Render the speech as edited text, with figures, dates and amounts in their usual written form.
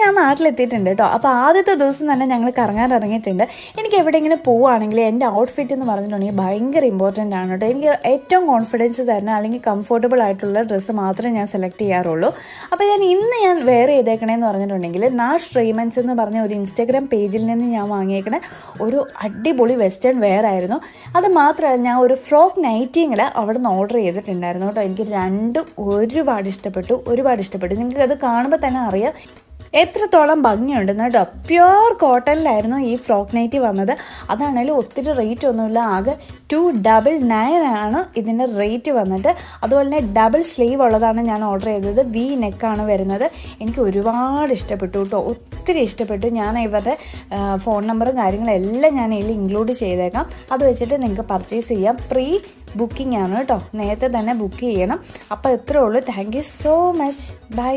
ഞാൻ നാട്ടിലെത്തിയിട്ടുണ്ട് കേട്ടോ. അപ്പോൾ ആദ്യത്തെ ദിവസം തന്നെ ഞങ്ങൾ കറങ്ങാൻ ഇറങ്ങിയിട്ടുണ്ട്. എനിക്ക് എവിടെയെങ്കിലും പോവുകയാണെങ്കിൽ എൻ്റെ ഔട്ട്ഫിറ്റ് എന്ന് പറഞ്ഞിട്ടുണ്ടെങ്കിൽ ഭയങ്കര ഇമ്പോർട്ടൻ്റ് ആണ് കേട്ടോ. എനിക്ക് ഏറ്റവും കോൺഫിഡൻസ് തരുന്ന അല്ലെങ്കിൽ കംഫർട്ടബിൾ ആയിട്ടുള്ള ഡ്രസ്സ് മാത്രമേ ഞാൻ സെലക്ട് ചെയ്യാറുള്ളൂ. അപ്പോൾ ഇന്ന് ഞാൻ വെയർ ചെയ്തേക്കണേന്ന് പറഞ്ഞിട്ടുണ്ടെങ്കിൽ നാഷ് റെയ്മൻസ് എന്ന് പറഞ്ഞ ഒരു ഇൻസ്റ്റാഗ്രാം പേജിൽ നിന്ന് ഞാൻ വാങ്ങിയേക്കണ ഒരു അടിപൊളി വെസ്റ്റേൺ വെയർ ആയിരുന്നു. അത് മാത്രമല്ല, ഞാൻ ഒരു ഫ്രോക്ക് നൈറ്റിങ്ങൾ അവിടെ നിന്ന് ഓർഡർ ചെയ്തിട്ടുണ്ടായിരുന്നു കേട്ടോ. എനിക്ക് രണ്ടും ഒരുപാട് ഇഷ്ടപ്പെട്ടു. നിങ്ങൾക്ക് അത് കാണുമ്പോൾ തന്നെ അറിയാം എത്രത്തോളം ഭംഗിയുണ്ടെന്ന് കേട്ടോ. പ്യുവർ കോട്ടണിലായിരുന്നു ഈ ഫ്രോക്ക് നൈറ്റി വന്നത്. അതാണെങ്കിലും ഒത്തിരി റേറ്റ് ഒന്നുമില്ല. ആകെ 299 ആണ് ഇതിൻ്റെ റേറ്റ് വന്നിട്ട്. അതുപോലെ തന്നെ ഡബിൾ സ്ലീവ് ഉള്ളതാണ് ഞാൻ ഓർഡർ ചെയ്തത്. വി നെക്കാണ് വരുന്നത്. എനിക്ക് ഒരുപാട് ഇഷ്ടപ്പെട്ടു കേട്ടോ, ഒത്തിരി ഇഷ്ടപ്പെട്ടു. ഞാൻ ഇവരുടെ ഫോൺ നമ്പറും കാര്യങ്ങളെല്ലാം ഞാൻ ഇതിൽ ഇൻക്ലൂഡ് ചെയ്തേക്കാം. അത് വെച്ചിട്ട് നിങ്ങൾക്ക് പർച്ചേസ് ചെയ്യാം. പ്രീ ബുക്കിംഗ് ആണ് കേട്ടോ, നേരത്തെ തന്നെ ബുക്ക് ചെയ്യണം. അപ്പോൾ ഇത്രയേ ഉള്ളൂ. Thank you so much. By.